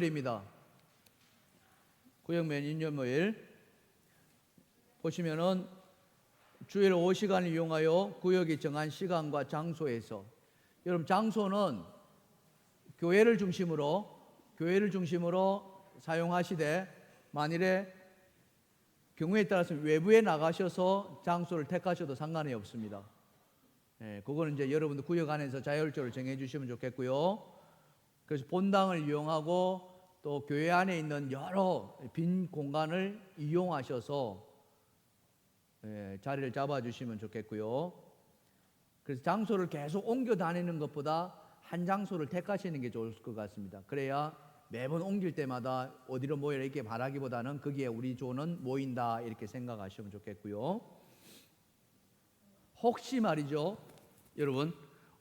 입니다. 구역면 인연모일 보시면은 주일 오후 시간을 이용하여 구역이 정한 시간과 장소에서, 여러분 장소는 교회를 중심으로 사용하시되, 만일에 경우에 따라서 외부에 나가셔서 장소를 택하셔도 상관이 없습니다. 그거는 이제 여러분들 구역 안에서 자율적으로 정해 주시면 좋겠고요. 그래서 본당을 이용하고 또 교회 안에 있는 여러 빈 공간을 이용하셔서 자리를 잡아주시면 좋겠고요. 그래서 장소를 계속 옮겨 다니는 것보다 한 장소를 택하시는 게 좋을 것 같습니다. 그래야 매번 옮길 때마다 어디로 모여라 이렇게 말하기보다는 거기에 우리 조는 모인다 이렇게 생각하시면 좋겠고요. 혹시 말이죠, 여러분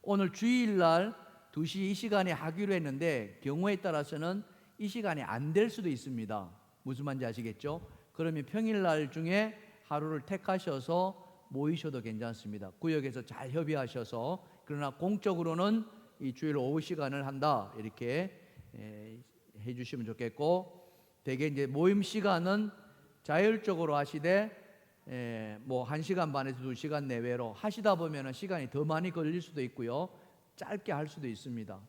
오늘 주일날 2시 이 시간에 하기로 했는데 경우에 따라서는 이 시간이 안 될 수도 있습니다. 무슨 말인지 아시겠죠? 그러면 평일날 중에 하루를 택하셔서 모이셔도 괜찮습니다. 구역에서 잘 협의하셔서, 그러나 공적으로는 이 주일 오후 시간을 한다 이렇게 해주시면 좋겠고, 대개 이제 모임 시간은 자율적으로 하시되 뭐 1시간 반에서 2시간 내외로 하시다 보면 시간이 더 많이 걸릴 수도 있고요, 짧게 할 수도 있습니다.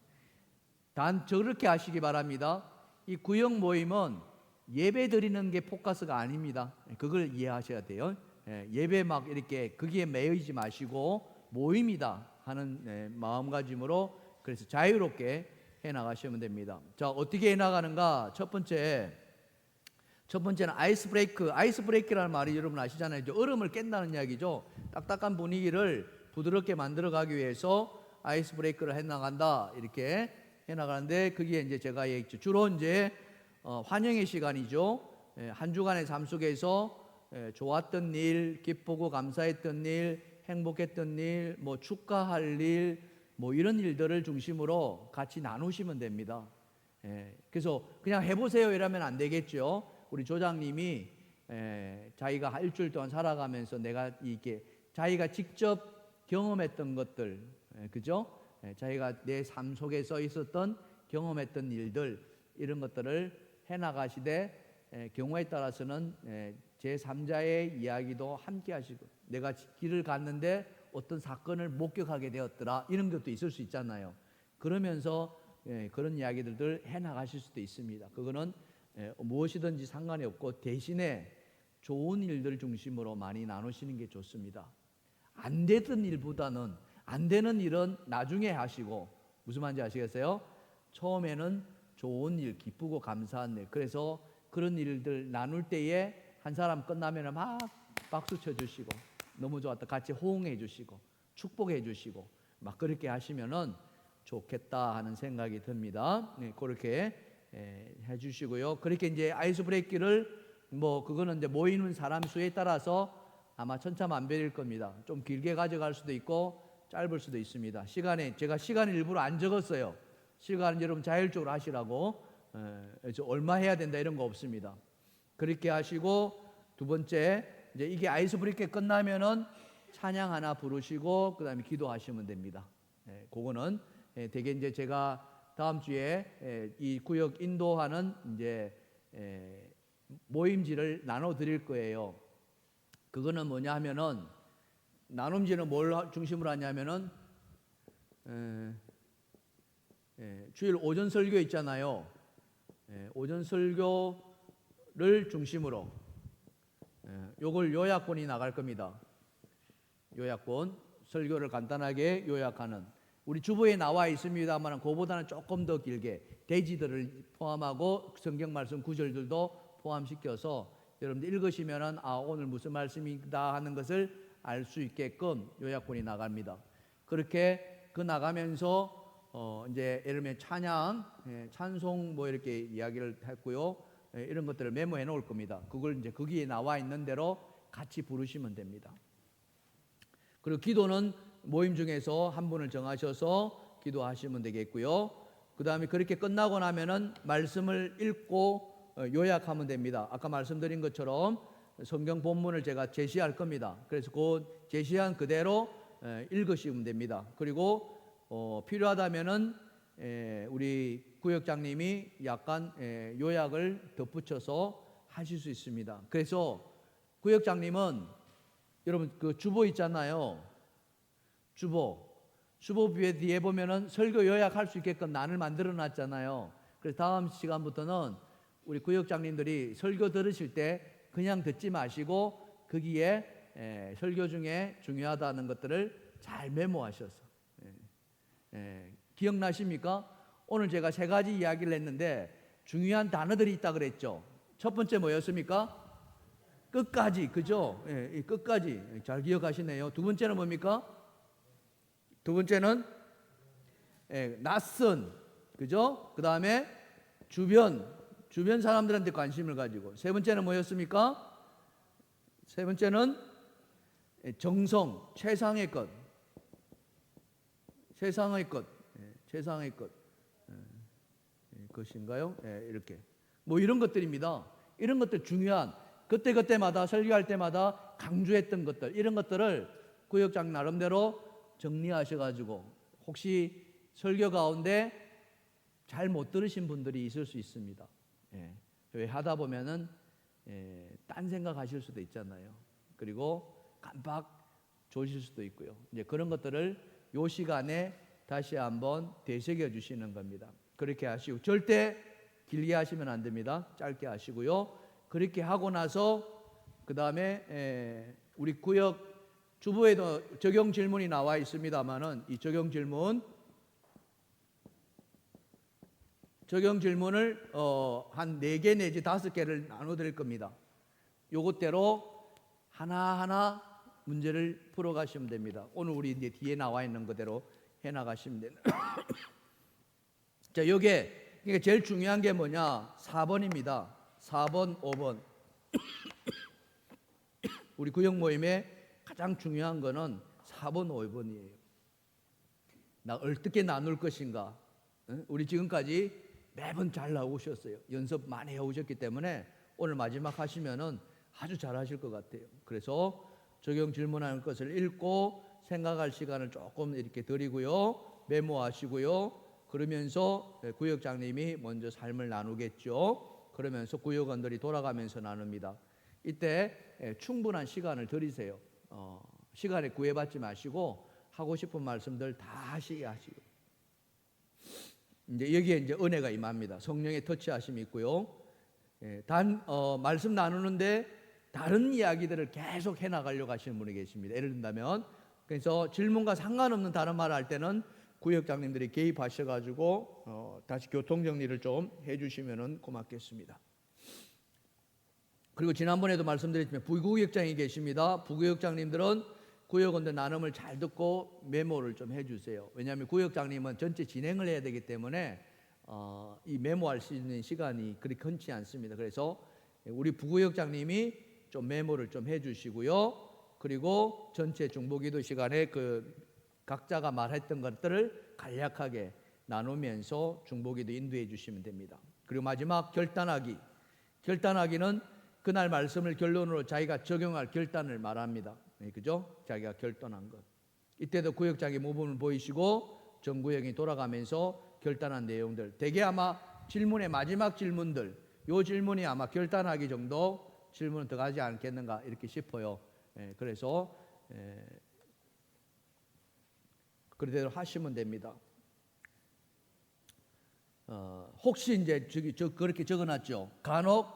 단 저렇게 하시기 바랍니다. 이 구역 모임은 예배 드리는 게 포커스가 아닙니다. 그걸 이해하셔야 돼요. 예배 막 이렇게 거기에 매이지 마시고 모임이다 하는 마음가짐으로, 그래서 자유롭게 해나가시면 됩니다. 자, 어떻게 해나가는가? 첫 번째는 아이스 브레이크라는 말이 여러분 아시잖아요. 얼음을 깬다는 이야기죠. 딱딱한 분위기를 부드럽게 만들어 가기 위해서 아이스 브레이크를 해나간다 이렇게 해나가는데, 그게 이제 제가 얘기했죠. 주로 이제 환영의 시간이죠. 한 주간의 삶 속에서 좋았던 일, 기쁘고 감사했던 일, 행복했던 일, 뭐 축하할 일, 뭐 이런 일들을 중심으로 같이 나누시면 됩니다. 그래서 그냥 해보세요 이러면 안 되겠죠. 우리 조장님이 자기가 일주일 동안 살아가면서 내가 이렇게 자기가 직접 경험했던 것들, 그죠? 자기가 내 삶 속에 써 있었던 경험했던 일들, 이런 것들을 해나가시되 경우에 따라서는 제3자의 이야기도 함께 하시고, 내가 길을 갔는데 어떤 사건을 목격하게 되었더라 이런 것도 있을 수 있잖아요. 그러면서 그런 이야기들을 해나가실 수도 있습니다. 그거는 무엇이든지 상관이 없고, 대신에 좋은 일들 중심으로 많이 나누시는 게 좋습니다. 안 되던 일보다는, 안 되는 일은 나중에 하시고, 무슨 말인지 아시겠어요? 처음에는 좋은 일, 기쁘고 감사한 일, 그래서 그런 일들 나눌 때에 한 사람 끝나면 막 박수 쳐주시고 너무 좋았다 같이 호응해 주시고 축복해 주시고 막 그렇게 하시면은 좋겠다 하는 생각이 듭니다. 그렇게 해주시고요. 그렇게 이제 아이스 브레이크를 뭐 그거는 이제 모이는 사람 수에 따라서 아마 천차만별일 겁니다. 좀 길게 가져갈 수도 있고 짧을 수도 있습니다. 제가 시간을 일부러 안 적었어요. 시간은 여러분 자율적으로 하시라고. 얼마 해야 된다 이런 거 없습니다. 그렇게 하시고, 두 번째 이제 이게 아이스 브레이크 끝나면은 찬양 하나 부르시고 그다음에 기도하시면 됩니다. 그거는 되게 이제 제가 다음 주에 이 구역 인도하는 이제 모임지를 나눠 드릴 거예요. 그거는 뭐냐 하면은, 나눔지는 뭘 중심으로 하냐면은 주일 오전 설교 있잖아요. 오전 설교를 중심으로 요걸 요약본이 나갈 겁니다. 요약본, 설교를 간단하게 요약하는, 우리 주보에 나와 있습니다만 그보다는 조금 더 길게 대지들을 포함하고 성경 말씀 구절들도 포함시켜서 여러분들 읽으시면은 오늘 무슨 말씀이다 하는 것을 알 수 있게끔 요약본이 나갑니다. 그렇게 나가면서 이제 예를 들면 찬양, 찬송 뭐 이렇게 이야기를 했고요. 이런 것들을 메모해 놓을 겁니다. 그걸 이제 거기에 나와 있는 대로 같이 부르시면 됩니다. 그리고 기도는 모임 중에서 한 분을 정하셔서 기도하시면 되겠고요. 그 다음에 그렇게 끝나고 나면은 말씀을 읽고 요약하면 됩니다. 아까 말씀드린 것처럼 성경 본문을 제가 제시할 겁니다. 그래서 그 제시한 그대로 읽으시면 됩니다. 그리고 필요하다면은 우리 구역장님이 약간 요약을 덧붙여서 하실 수 있습니다. 그래서 구역장님은 여러분 그 주보 있잖아요. 주보 뒤에 보면은 설교 요약할 수 있게끔 난을 만들어 놨잖아요. 그래서 다음 시간부터는 우리 구역장님들이 설교 들으실 때 그냥 듣지 마시고 거기에 설교 중에 중요하다는 것들을 잘 메모하셔서 기억나십니까? 오늘 제가 3가지 이야기를 했는데 중요한 단어들이 있다 그랬죠. 첫 번째 뭐였습니까? 끝까지, 그죠? 끝까지 잘 기억하시네요. 두 번째는 뭡니까? 두 번째는 낯선, 그죠? 그 다음에 주변 사람들한테 관심을 가지고. 세 번째는 뭐였습니까? 세 번째는 정성, 최상의 것, 것인가요? 이렇게 뭐 이런 것들입니다. 이런 것들 중요한 그때마다 설교할 때마다 강조했던 것들, 이런 것들을 구역장 나름대로 정리하셔가지고 혹시 설교 가운데 잘 못 들으신 분들이 있을 수 있습니다. 왜 하다 보면은 딴 생각하실 수도 있잖아요. 그리고 깜빡 조실 수도 있고요. 이제 그런 것들을 요 시간에 다시 한번 되새겨 주시는 겁니다. 그렇게 하시고 절대 길게 하시면 안 됩니다. 짧게 하시고요. 그렇게 하고 나서 그 다음에 우리 구역 주보에도 적용 질문이 나와 있습니다만은 이 적용 질문을 한 4개 내지 5개를 나눠 드릴 겁니다. 요것대로 하나하나 문제를 풀어 가시면 됩니다. 오늘 우리 이제 뒤에 나와 있는 그대로 해 나가시면 됩니다. 자, 요게 그러니까 제일 중요한 게 뭐냐? 4번입니다. 4번, 5번. 우리 구역 모임에 가장 중요한 거는 4번, 5번이에요. 나 어떻게 나눌 것인가? 우리 지금까지 매번 잘 나오셨어요. 연습 많이 해오셨기 때문에 오늘 마지막 하시면은 아주 잘하실 것 같아요. 그래서 적용 질문하는 것을 읽고 생각할 시간을 조금 이렇게 드리고요. 메모하시고요. 그러면서 구역장님이 먼저 삶을 나누겠죠. 그러면서 구역원들이 돌아가면서 나눕니다. 이때 충분한 시간을 드리세요. 시간에 구애받지 마시고 하고 싶은 말씀들 다 하시게 하시고. 이제 여기에 이제 은혜가 임합니다. 성령의 터치하심이 있고요. 말씀 나누는데 다른 이야기들을 계속 해나가려고 하시는 분이 계십니다. 예를 든다면, 그래서 질문과 상관없는 다른 말을 할 때는 구역장님들이 개입하셔가지고 다시 교통정리를 좀 해주시면 고맙겠습니다. 그리고 지난번에도 말씀드렸지만 부구역장이 계십니다. 부구역장님들은 구역원들 나눔을 잘 듣고 메모를 좀 해주세요. 왜냐하면 구역장님은 전체 진행을 해야 되기 때문에 이 메모할 수 있는 시간이 그렇게 흔치 않습니다. 그래서 우리 부구역장님이 좀 메모를 좀 해주시고요. 그리고 전체 중보기도 시간에 그 각자가 말했던 것들을 간략하게 나누면서 중보기도 인도해 주시면 됩니다. 그리고 마지막 결단하기는 그날 말씀을 결론으로 자기가 적용할 결단을 말합니다. 그죠? 자기가 결단한 것. 이때도 구역장의 모범을 보이시고 전구역이 돌아가면서 결단한 내용들. 대개 아마 질문의 마지막 질문들, 요 질문이 아마 결단하기 정도 질문은 더 가지 않겠는가 이렇게 싶어요. 그래서 그대로 하시면 됩니다. 혹시 이제 그렇게 적어놨죠. 간혹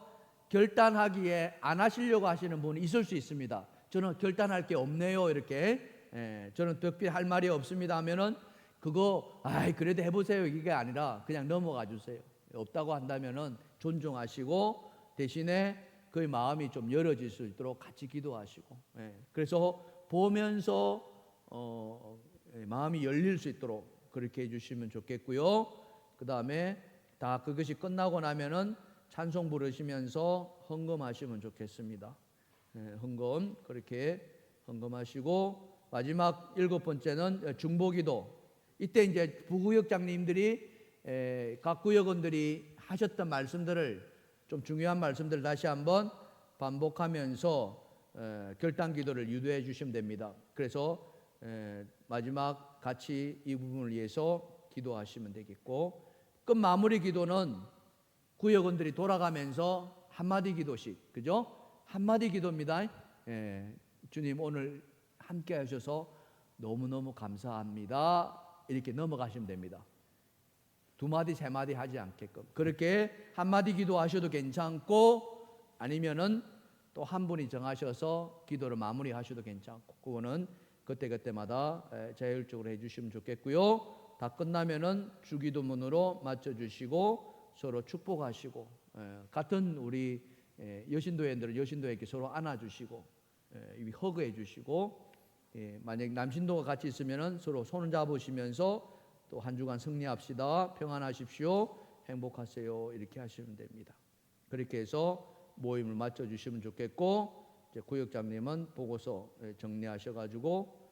결단하기에 안 하시려고 하시는 분이 있을 수 있습니다. 저는 결단할 게 없네요. 이렇게 저는 특별히 할 말이 없습니다 하면은 그거 그래도 해보세요 이게 아니라 그냥 넘어가 주세요. 없다고 한다면은 존중하시고 대신에 그의 마음이 좀 열어질 수 있도록 같이 기도하시고 그래서 보면서 마음이 열릴 수 있도록 그렇게 해주시면 좋겠고요. 그 다음에 다 그것이 끝나고 나면은 찬송 부르시면서 헌금하시면 좋겠습니다. 헌금 그렇게 헌금하시고 마지막 7번째는 중보기도. 이때 이제 부구역장님들이 각 구역원들이 하셨던 말씀들을 좀 중요한 말씀들 다시 한번 반복하면서 결단기도를 유도해 주시면 됩니다. 그래서 마지막 같이 이 부분을 위해서 기도하시면 되겠고 끝 마무리 기도는 구역원들이 돌아가면서 한마디 기도씩, 그죠? 한마디 기도입니다. 예, 주님 오늘 함께 하셔서 너무너무 감사합니다. 이렇게 넘어가시면 됩니다. 두 마디 세 마디 하지 않게끔 그렇게 한마디 기도하셔도 괜찮고, 아니면은 또 한 분이 정하셔서 기도를 마무리하셔도 괜찮고, 그거는 그때그때마다 자율적으로 해주시면 좋겠고요. 다 끝나면은 주기도문으로 맞춰주시고 서로 축복하시고, 같은 우리 여신도회원들은 여신도에게 서로 안아주시고 허그해 주시고, 만약 남신도가 같이 있으면은 서로 손을 잡으시면서 또 한 주간 승리합시다, 평안하십시오, 행복하세요, 이렇게 하시면 됩니다. 그렇게 해서 모임을 맞춰 주시면 좋겠고, 이제 구역장님은 보고서 정리하셔가지고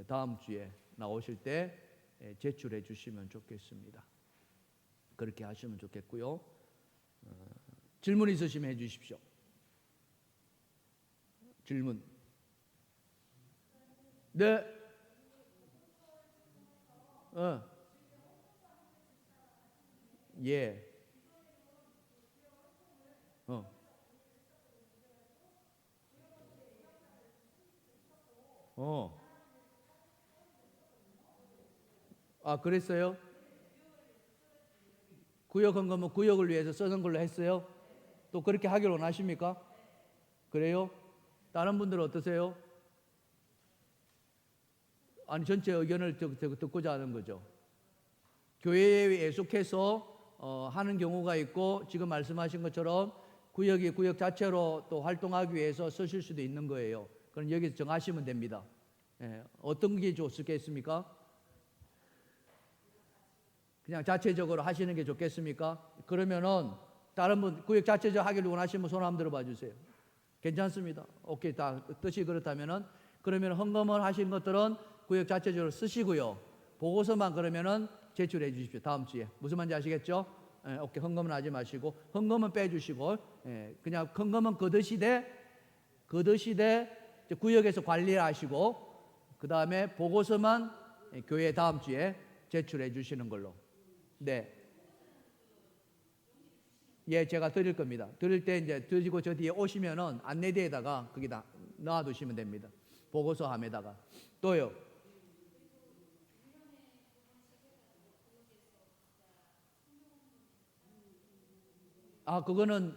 다음 주에 나오실 때 제출해 주시면 좋겠습니다. 그렇게 하시면 좋겠고요. 질문 있으시면 해주십시오. 질문. 네. 예. 아, 그랬어요? 구역 헌금은 구역을 위해서 쓰는 걸로 했어요? 또 그렇게 하기를 원하십니까? 그래요? 다른 분들은 어떠세요? 아니, 전체 의견을 듣고자 하는 거죠. 교회에 예속해서 하는 경우가 있고, 지금 말씀하신 것처럼 구역이 구역 자체로 또 활동하기 위해서 쓰실 수도 있는 거예요. 그럼 여기서 정하시면 됩니다. 어떤 게 좋겠습니까? 그냥 자체적으로 하시는 게 좋겠습니까? 그러면은 다른 분 구역 자체적으로 하기를 원하시면 손 한번 들어봐 주세요. 괜찮습니다. 오케이, 다 뜻이 그렇다면은, 그러면 헌금을 하신 것들은 구역 자체적으로 쓰시고요. 보고서만 그러면은 제출해 주십시오. 다음 주에. 무슨 말인지 아시겠죠? 오케이, 헌금은 하지 마시고 헌금은 빼주시고, 그냥 헌금은 거두시되 구역에서 관리하시고, 그 다음에 보고서만 교회 다음 주에 제출해 주시는 걸로. 네. 예, 제가 드릴 겁니다. 드릴 때 이제 드리고 저 뒤에 오시면은 안내대에다가 거기다 넣어두시면 됩니다. 보고서 함에다가. 또요. 아, 그거는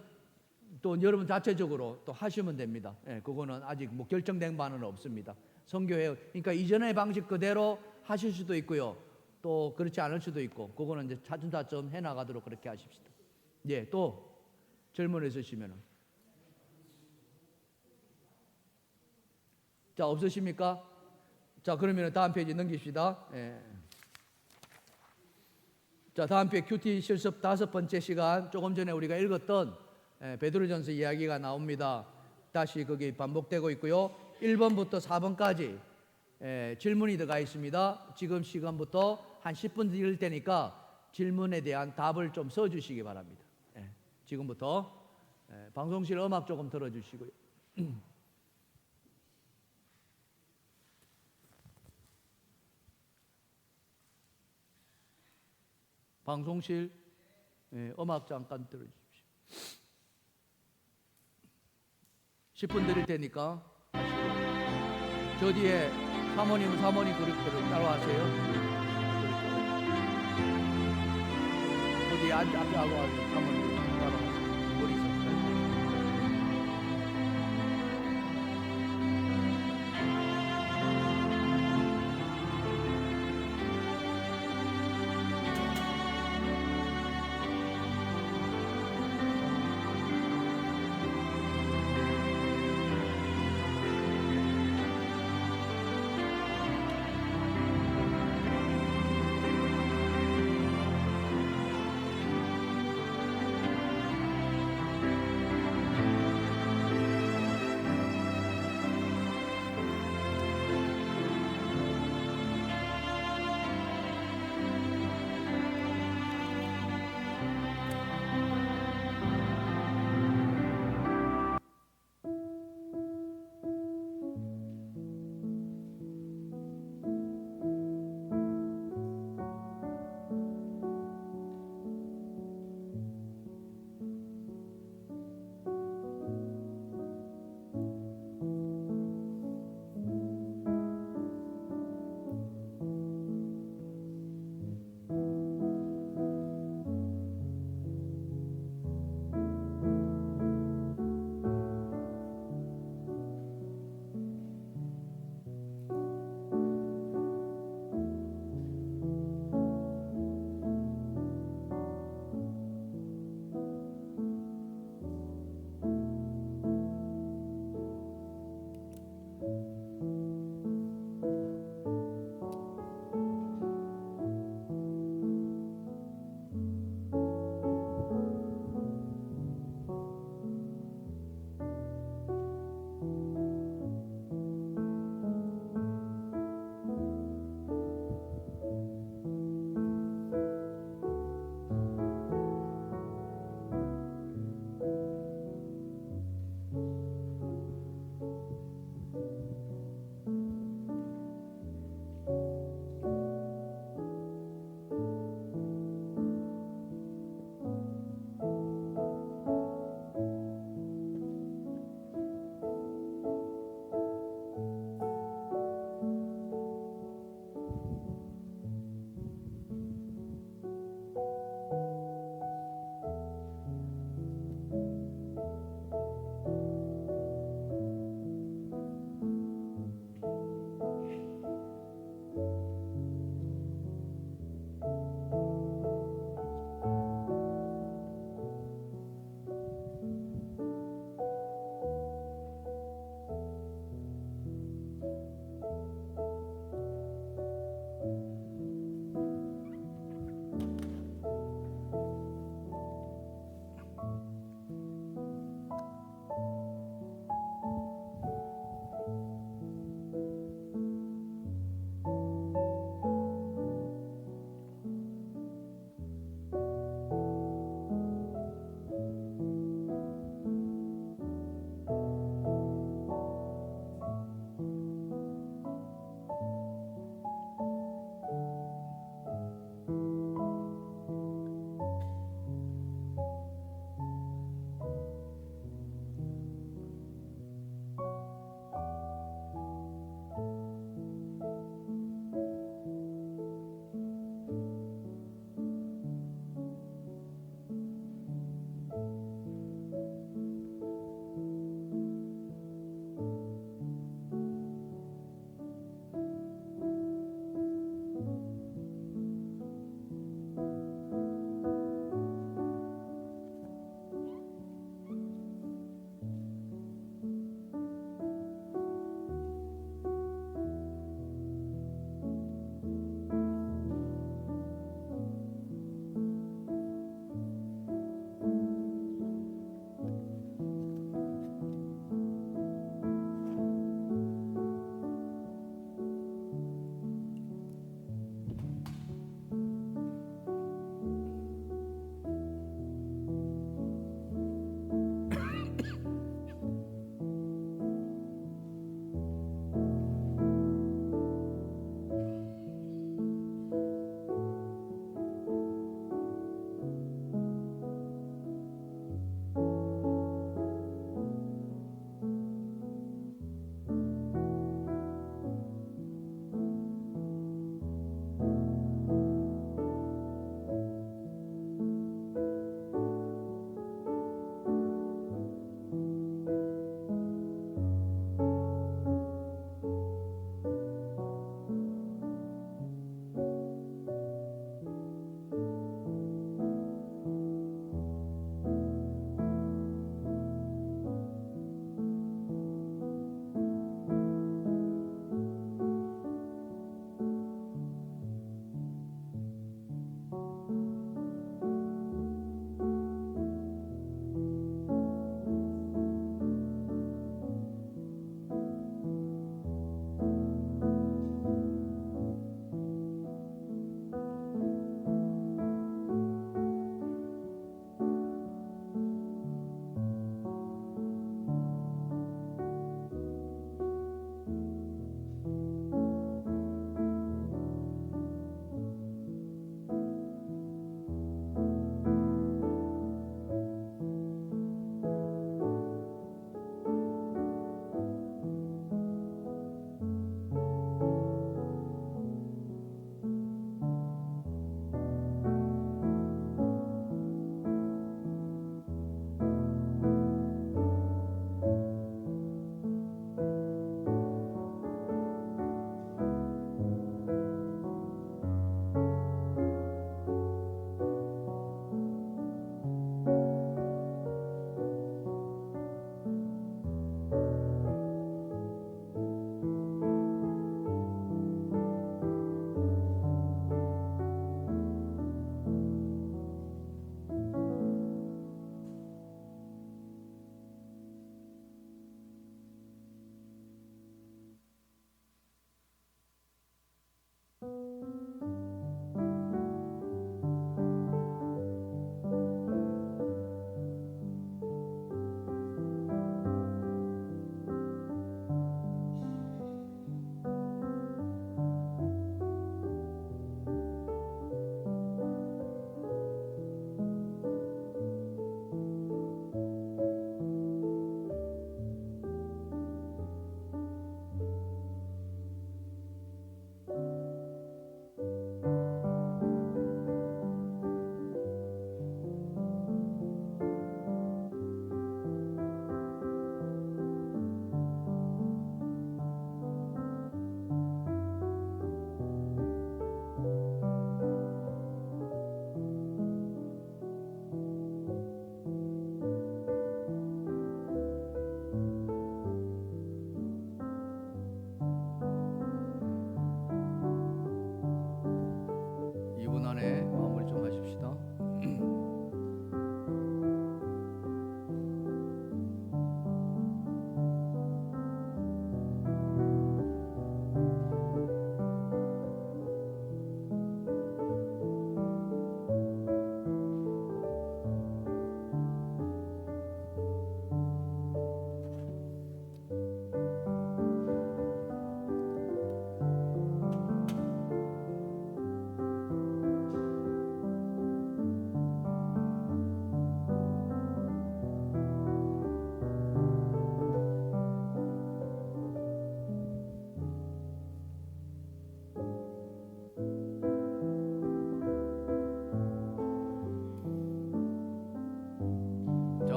또 여러분 자체적으로 또 하시면 됩니다. 예, 그거는 아직 뭐 결정된 바는 없습니다. 선교회, 그러니까 이전의 방식 그대로 하실 수도 있고요. 또 그렇지 않을 수도 있고, 그거는 이제 차츰차츰 해나가도록 그렇게 하십시다. 예, 또 질문 있으시면은. 자, 없으십니까? 자, 그러면 다음 페이지 넘깁시다. 예. 자, 다음 페이지 큐티 실습 5번째 시간, 조금 전에 우리가 읽었던 베드로전서 이야기가 나옵니다. 다시 거기 반복되고 있고요. 1번부터 4번까지 질문이 들어가 있습니다. 지금 시간부터 한 10분 드릴 테니까 질문에 대한 답을 좀 써주시기 바랍니다. 지금부터 방송실 음악 조금 들어주시고요. 방송실 음악 잠깐 들어주십시오. 10분 드릴 테니까 저 뒤에 사모님 그릇 따라와세요. 어디 앞에 하고 사모님 따라와세요. 머리 있어요.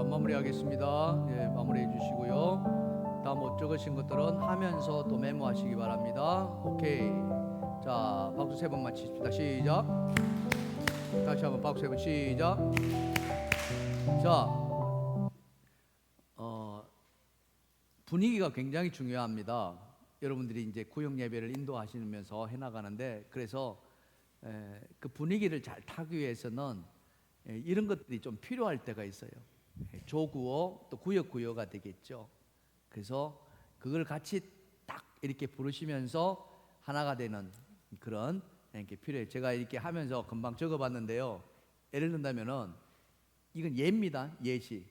마무리하겠습니다. 예, 마무리해 주시고요. 다 못 적으신 것들은 하면서 또 메모하시기 바랍니다. 오케이. 자, 박수 3번 맞히십시다. 시작. 다시 한번 박수 3번 시작. 자, 분위기가 굉장히 중요합니다. 여러분들이 이제 구역 예배를 인도하시면서 해나가는데, 그래서 그 분위기를 잘 타기 위해서는 이런 것들이 좀 필요할 때가 있어요. 조구어 또 구역구어가 되겠죠. 그래서 그걸 같이 딱 이렇게 부르시면서 하나가 되는 그런 게 필요해요. 제가 이렇게 하면서 금방 적어봤는데요. 예를 든다면은 이건 예입니다. 예시.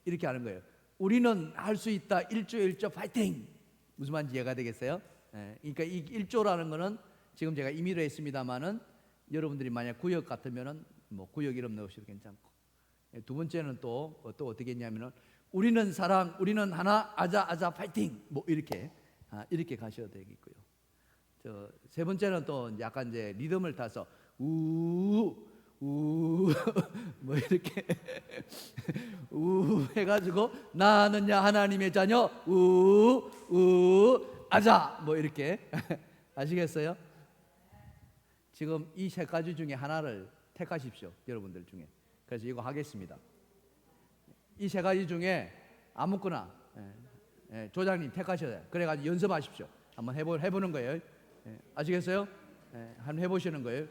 이렇게 하는 거예요. 우리는 할 수 있다. 1조 1조 파이팅. 무슨 말인지 이해가 되겠어요? 그러니까 이 1조라는 거는 지금 제가 임의로 했습니다만은 여러분들이 만약 구역 같으면은 뭐 구역 이름 넣으셔도 괜찮고, 두 번째는 또 어떻게 했냐면은 우리는 사랑, 우리는 하나, 아자 아자 파이팅. 뭐 이렇게 가셔도 되겠고요. 세 번째는 또 약간 이제 리듬을 타서 우 뭐 이렇게 우 해가지고 나는야 하나님의 자녀 아자 뭐 이렇게 아시겠어요? 지금 이 세 가지 중에 하나를 택하십시오. 여러분들 중에. 그래서 이거 하겠습니다. 이 세 가지 중에 아무거나 조장님 택하셔야 돼요. 그래가지고 연습하십시오. 한번 해보는 거예요. 아시겠어요? 한번 해보시는 거예요.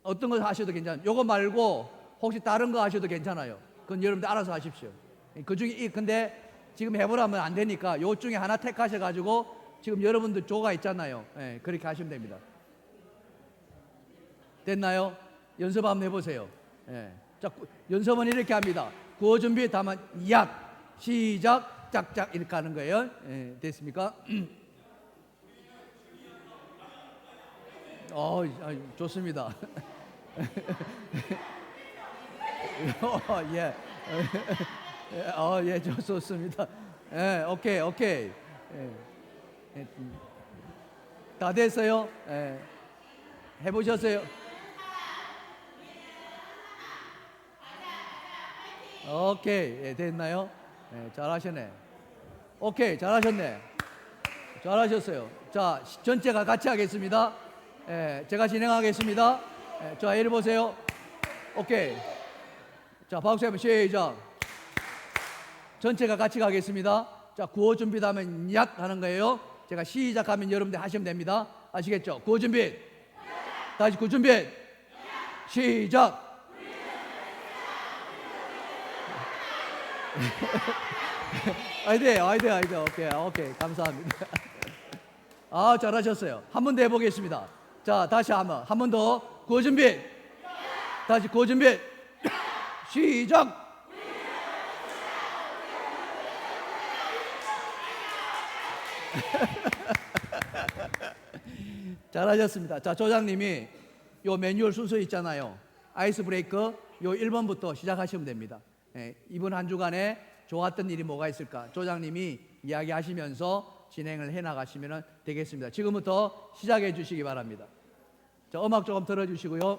어떤 거 하셔도 괜찮아요. 요거 말고 혹시 다른 거 하셔도 괜찮아요. 그건 여러분들 알아서 하십시오. 그 중에 근데 지금 해보라면 안 되니까 요 중에 하나 택하셔가지고 지금 여러분들 조가 있잖아요. 그렇게 하시면 됩니다. 됐나요? 연습 한번 해보세요. 자, 연습은 이렇게 합니다. 구호 준비 다만 약 시작 짝짝 이렇게 하는 거예요. 됐습니까? 좋습니다. 예. 예, 좋습니다. 오케이. 다 됐어요? 해보셨어요? 오케이, 됐나요? 잘하셨네. 오케이, 잘하셨네. 잘하셨어요. 자, 전체가 같이 하겠습니다. 제가 진행하겠습니다. 자, 이리 보세요. 오케이. 자, 박수 한번 시작. 전체가 같이 가겠습니다. 자, 구호 준비 다음에 약 하는 거예요. 제가 시작하면 여러분들 하시면 됩니다. 아시겠죠? 구호 준비. 다시 구호 준비. 시작. 아이디어. 오케이. 감사합니다. 잘하셨어요. 한 번 더 해보겠습니다. 자, 다시 한 번 더. 구호 준비. 다시 구호 준비. 시작. 잘하셨습니다. 자, 조장님이 요 매뉴얼 순서 있잖아요. 아이스 브레이크 요 1번부터 시작하시면 됩니다. 이번 한 주간에 좋았던 일이 뭐가 있을까? 조장님이 이야기하시면서 진행을 해나가시면 되겠습니다. 지금부터 시작해 주시기 바랍니다. 자, 음악 조금 들어주시고요.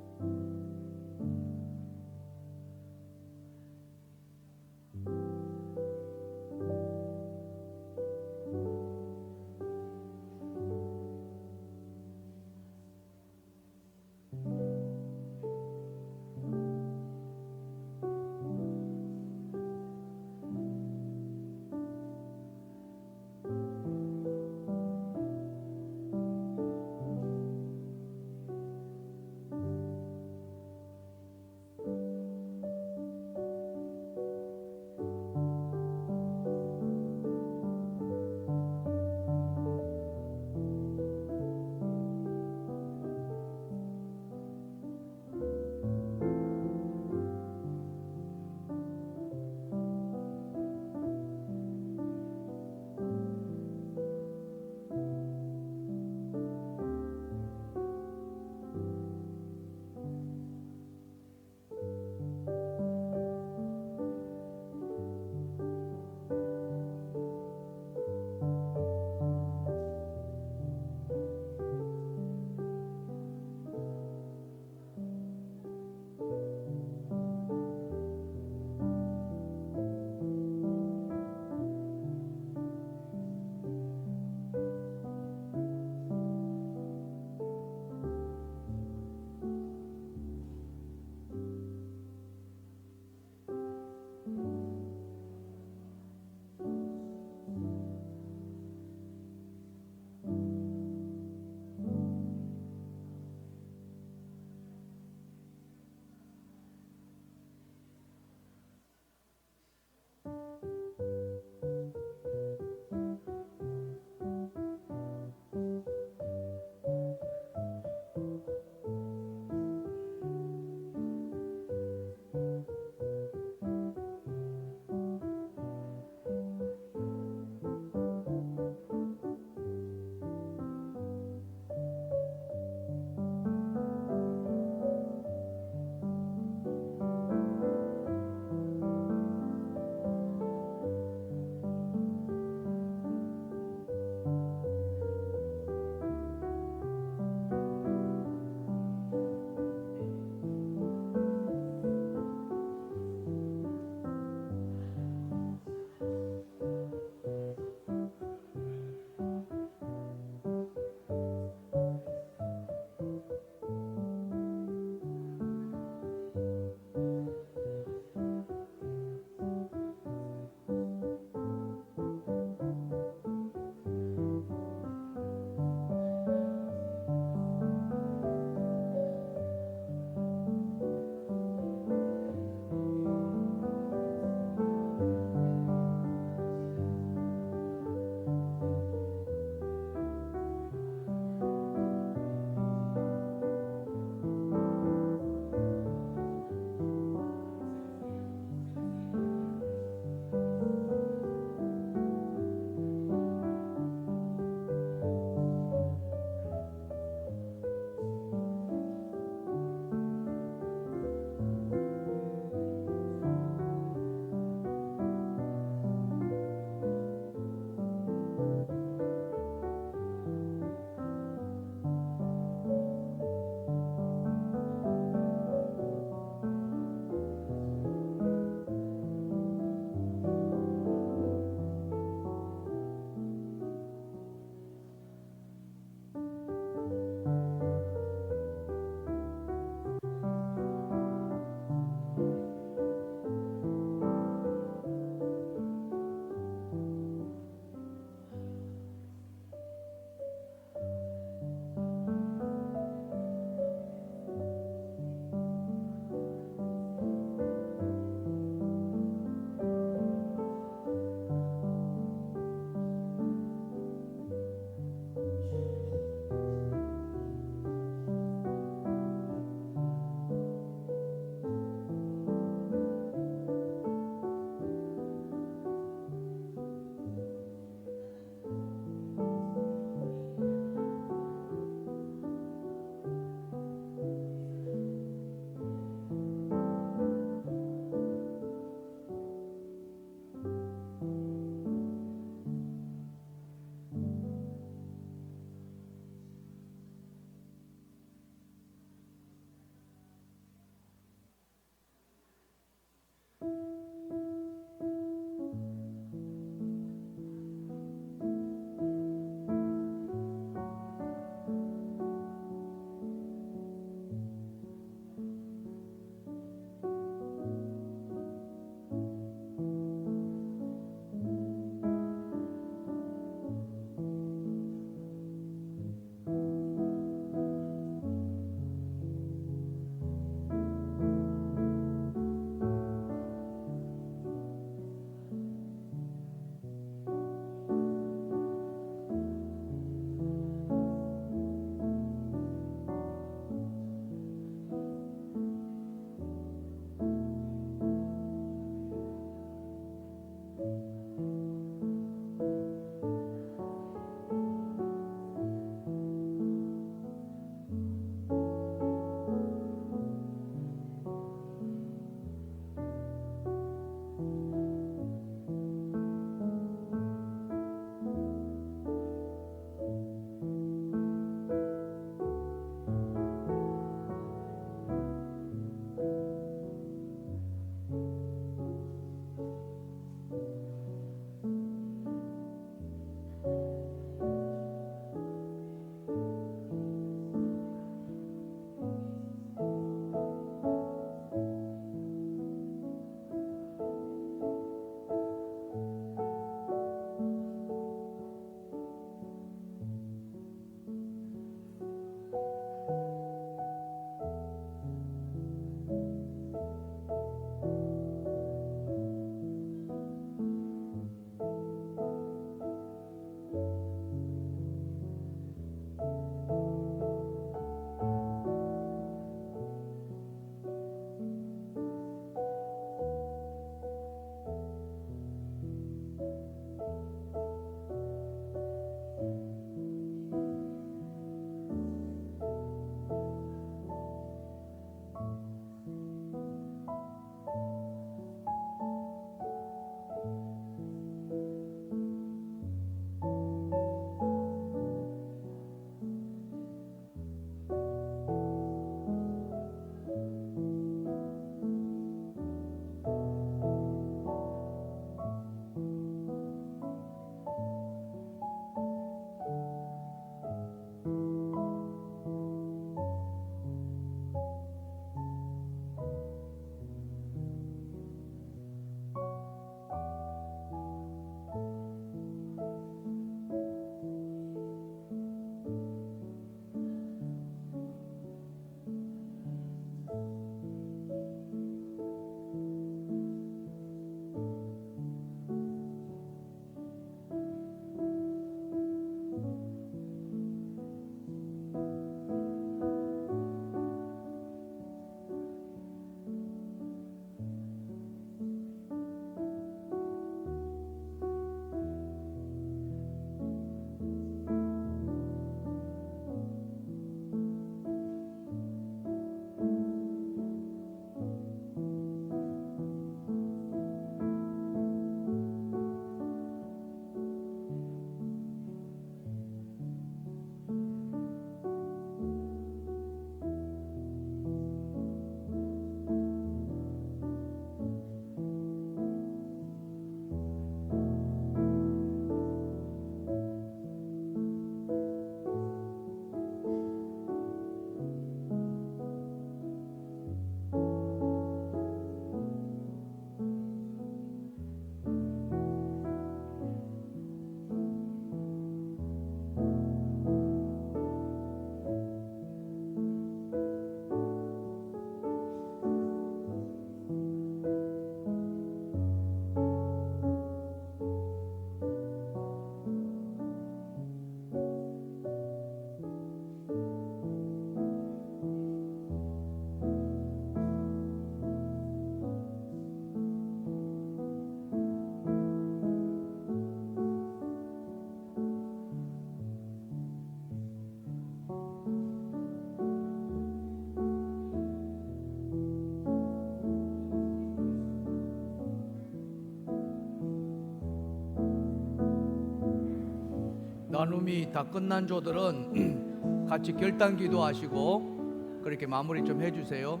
나눔이 다 끝난 조들은 같이 결단 기도하시고 그렇게 마무리 좀 해주세요.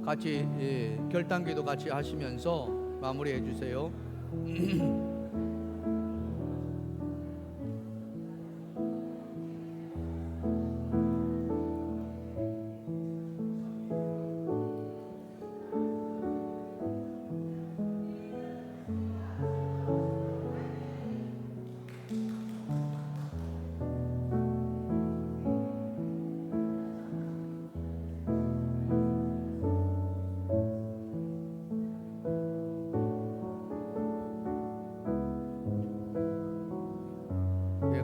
같이 결단 기도 같이 하시면서 마무리 해주세요.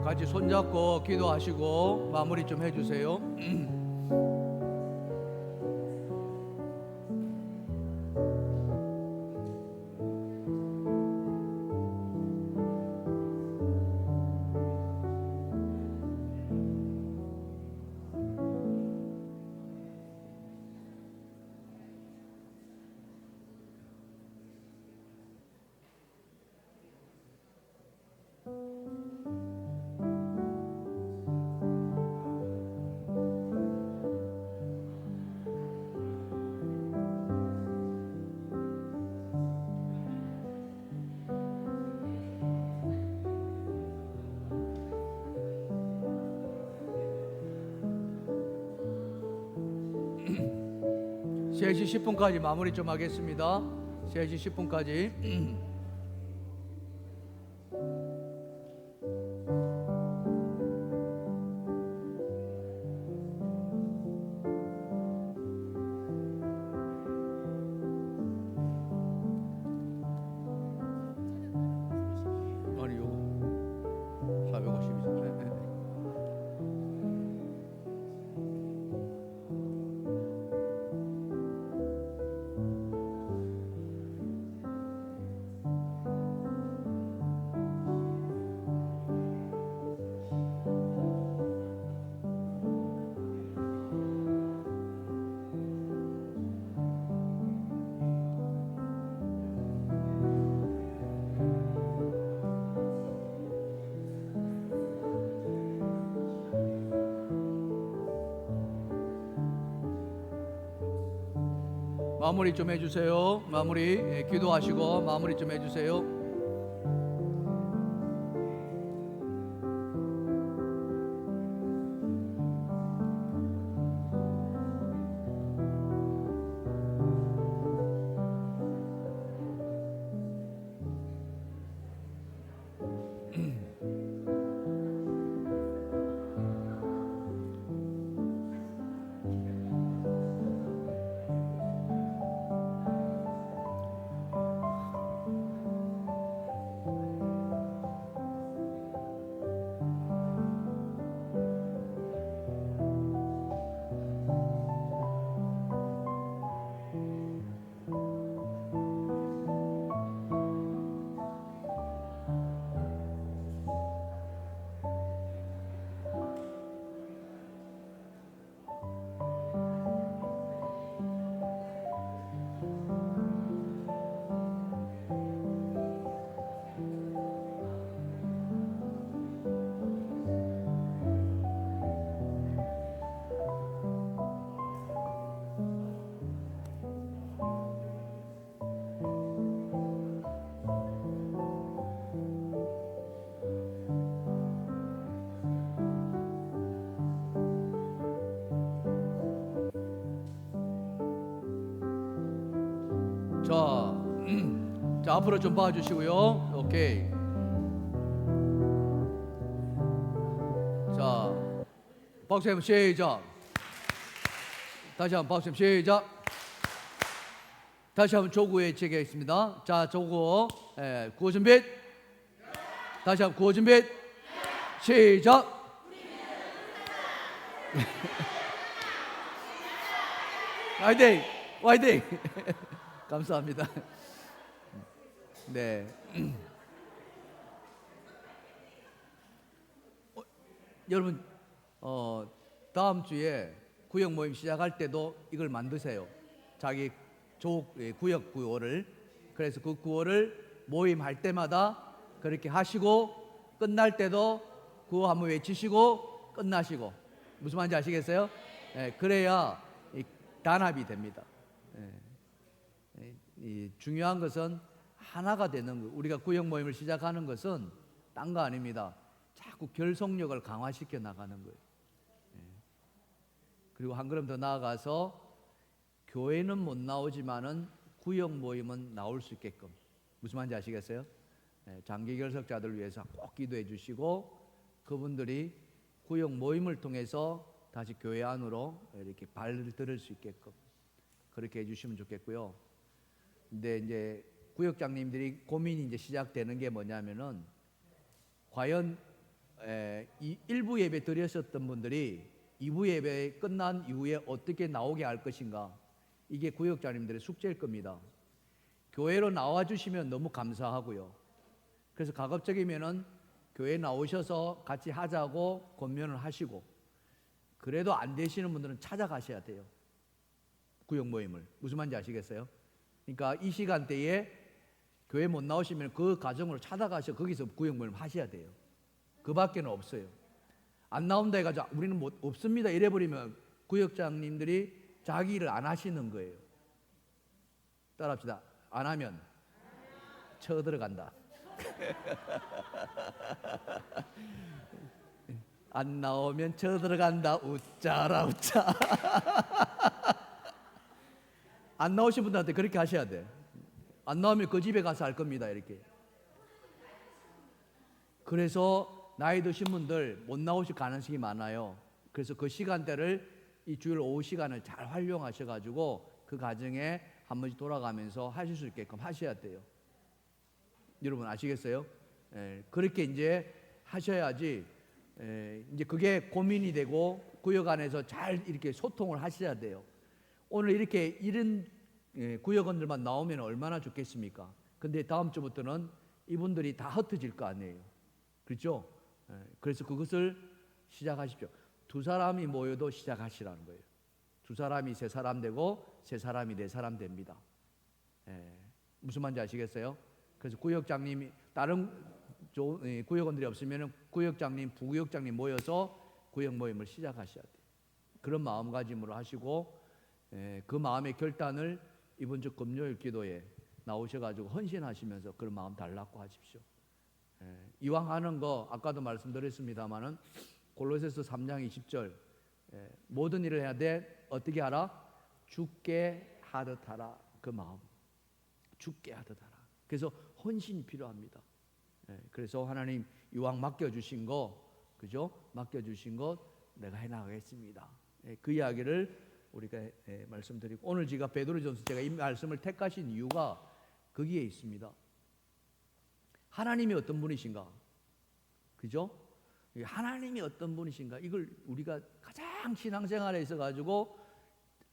같이 손잡고 기도하시고 마무리 좀 해주세요. 세 시 10분까지 마무리 좀 하겠습니다. 3시 10분까지. 아니 요거 450이죠. 마무리 좀 해주세요. 마무리 기도하시고 마무리 좀 해주세요. 자, 자 앞으로 좀 봐주시고요. 오케이. 자, 박수 시작. 다시 한번 박수 시작. 다시 한번 조구에 제기하겠습니다. 자, 조구 구호 준비. 다시 한번 구호 준비. 시작. 화이팅! 화이팅! 감사합니다. 네. 여러분, 다음 주에 구역 모임 시작할 때도 이걸 만드세요. 자기 구역 구호를. 그래서 그 구호를 모임할 때마다 그렇게 하시고 끝날 때도 구호 한번 외치시고 끝나시고. 무슨 말인지 아시겠어요? 예, 그래야 단합이 됩니다. 이 중요한 것은 하나가 되는 거. 우리가 구역 모임을 시작하는 것은 딴 거 아닙니다. 자꾸 결속력을 강화시켜 나가는 거예요. 그리고 한 걸음 더 나아가서 교회는 못 나오지만은 구역 모임은 나올 수 있게끔. 무슨 말인지 아시겠어요? 장기 결석자들 위해서 꼭 기도해 주시고 그분들이 구역 모임을 통해서 다시 교회 안으로 이렇게 발을 들을 수 있게끔 그렇게 해주시면 좋겠고요. 근데 이제 구역장님들이 고민이 이제 시작되는 게 뭐냐면은 과연 이 1부 예배 드렸었던 분들이 2부 예배 끝난 이후에 어떻게 나오게 할 것인가. 이게 구역장님들의 숙제일 겁니다. 교회로 나와 주시면 너무 감사하고요. 그래서 가급적이면은 교회 나오셔서 같이 하자고 권면을 하시고, 그래도 안 되시는 분들은 찾아가셔야 돼요. 구역 모임을. 무슨 말인지 아시겠어요? 그러니까 이 시간대에 교회 못 나오시면 그 가정으로 찾아가셔 거기서 구역 모임 하셔야 돼요. 그 밖에는 없어요. 안 나온다 해가지고 우리는 없습니다 이래버리면 구역장님들이 자기 일을 안 하시는 거예요. 따라합시다. 안 하면 쳐들어간다. 안 나오면 쳐들어간다. 웃자라 웃자. 안 나오신 분들한테 그렇게 하셔야 돼. 안 나오면 그 집에 가서 할 겁니다. 이렇게. 그래서 나이 드신 분들 못 나오실 가능성이 많아요. 그래서 그 시간대를 이 주일 오후 시간을 잘 활용하셔가지고 그 가정에 한 번씩 돌아가면서 하실 수 있게끔 하셔야 돼요. 여러분 아시겠어요? 그렇게 이제 하셔야지 이제 그게 고민이 되고 구역 안에서 잘 이렇게 소통을 하셔야 돼요. 오늘 이렇게 이런 구역원들만 나오면 얼마나 좋겠습니까? 근데 다음 주부터는 이분들이 다 흩어질 거 아니에요. 그렇죠? 그래서 그것을 시작하십시오. 두 사람이 모여도 시작하시라는 거예요. 두 사람이 세 사람 되고 세 사람이 네 사람 됩니다. 무슨 말인지 아시겠어요? 그래서 구역장님이 다른 구역원들이 없으면 구역장님, 부구역장님 모여서 구역 모임을 시작하셔야 돼요. 그런 마음가짐으로 하시고 그 마음의 결단을 이번 주 금요일 기도에 나오셔가지고 헌신하시면서 그런 마음 달라고 하십시오. 이왕 하는 거 아까도 말씀드렸습니다마는 골로새서 3장 20절 모든 일을 해야 돼. 어떻게 하라? 죽게 하듯 하라. 그 마음 죽게 하듯 하라. 그래서 헌신이 필요합니다. 그래서 하나님 이왕 맡겨주신 거, 그죠? 맡겨주신 것 내가 해나가겠습니다. 그 이야기를 우리가 말씀드리고, 오늘 제가 베드로전서 제가 이 말씀을 택하신 이유가 거기에 있습니다. 하나님이 어떤 분이신가? 그죠? 하나님이 어떤 분이신가? 이걸 우리가 가장 신앙생활에 있어 가지고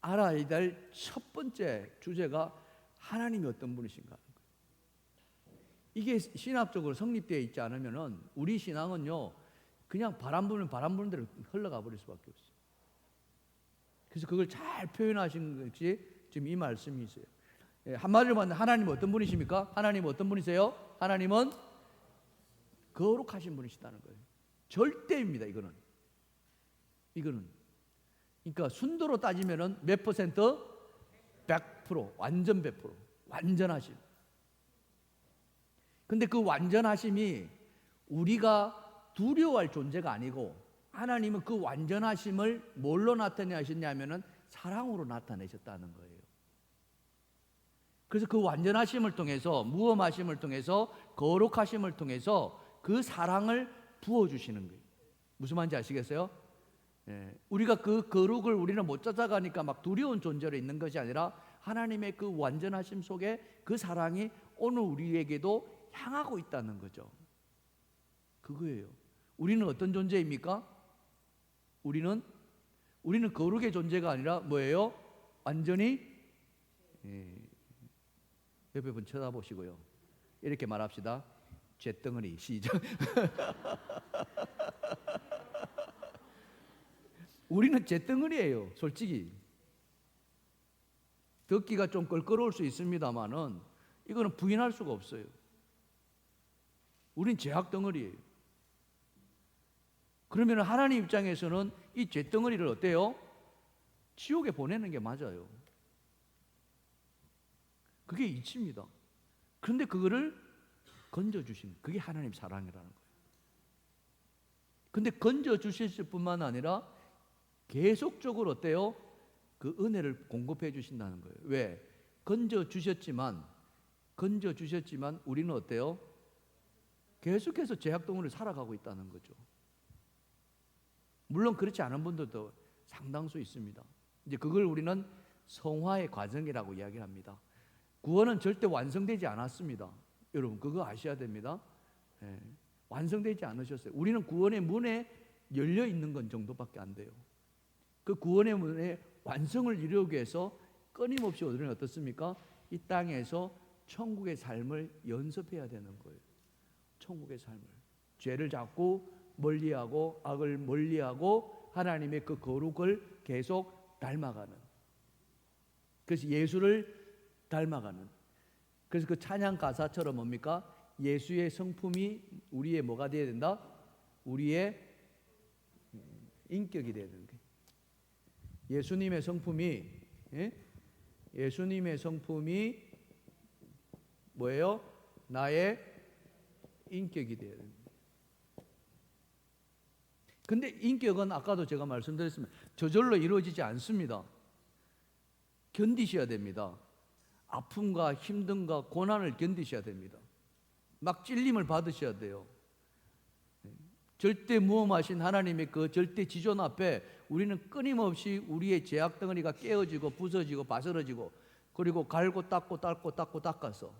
알아야 될 첫 번째 주제가 하나님이 어떤 분이신가? 이게 신학적으로 성립되어 있지 않으면은 우리 신앙은요 그냥 바람 부는 대로 흘러가 버릴 수밖에 없어요. 그래서 그걸 잘 표현하신 것이 지금 이 말씀이 있어요. 한마디로 말하면 하나님은 어떤 분이십니까? 하나님은 어떤 분이세요? 하나님은 거룩하신 분이시다는 거예요. 절대입니다. 이거는 그러니까 순도로 따지면은 몇 퍼센트? 100%, 완전 100%, 완전하심. 근데 그 완전하심이 우리가 두려워할 존재가 아니고, 하나님은 그 완전하심을 뭘로 나타내셨냐면은 사랑으로 나타내셨다는 거예요. 그래서 그 완전하심을 통해서, 무엄하심을 통해서, 거룩하심을 통해서 그 사랑을 부어주시는 거예요. 무슨 말인지 아시겠어요? 우리가 그 거룩을 우리는 못 찾아가니까 막 두려운 존재로 있는 것이 아니라 하나님의 그 완전하심 속에 그 사랑이 오늘 우리에게도 향하고 있다는 거죠. 그거예요. 우리는 어떤 존재입니까? 우리는 거룩의 존재가 아니라 뭐예요? 완전히 옆에 분 쳐다보시고요. 이렇게 말합시다. 잿덩어리. 시작. 우리는 잿덩어리예요. 솔직히 듣기가 좀 껄끄러울 수 있습니다만은 이거는 부인할 수가 없어요. 우린 죄악 덩어리예요. 그러면 하나님 입장에서는 이 잿덩어리를 어때요? 지옥에 보내는 게 맞아요. 그게 이치입니다. 그런데 그거를 건져주신, 그게 하나님 사랑이라는 거예요. 근데 건져주실 뿐만 아니라 계속적으로 어때요? 그 은혜를 공급해 주신다는 거예요. 왜? 건져주셨지만 우리는 어때요? 계속해서 죄악덩어리를 살아가고 있다는 거죠. 물론 그렇지 않은 분들도 상당수 있습니다. 이제 그걸 우리는 성화의 과정이라고 이야기합니다. 구원은 절대 완성되지 않았습니다. 여러분 그거 아셔야 됩니다. 예, 완성되지 않으셨어요. 우리는 구원의 문에 열려 있는 건 정도밖에 안 돼요. 그 구원의 문에 완성을 이루기 위해서 끊임없이 우리는 어떻습니까? 이 땅에서 천국의 삶을 연습해야 되는 거예요. 천국의 삶을, 죄를 자꾸 멀리하고 악을 멀리하고 하나님의 그 거룩을 계속 닮아가는, 그래서 예수를 닮아가는, 그래서 그 찬양 가사처럼 뭡니까? 예수의 성품이 우리의 뭐가 되어야 된다? 우리의 인격이 되어야 되는 거예요. 예수님의 성품이, 예수님의 성품이 뭐예요? 나의 인격이 되어야 됩니다. 근데 인격은 아까도 제가 말씀드렸지만 저절로 이루어지지 않습니다. 견디셔야 됩니다. 아픔과 힘듦과 고난을 견디셔야 됩니다. 막 찔림을 받으셔야 돼요. 절대 무험하신 하나님의 그 절대 지존 앞에 우리는 끊임없이 우리의 죄악 덩어리가 깨어지고 부서지고 바스러지고, 그리고 갈고 닦고 닦아서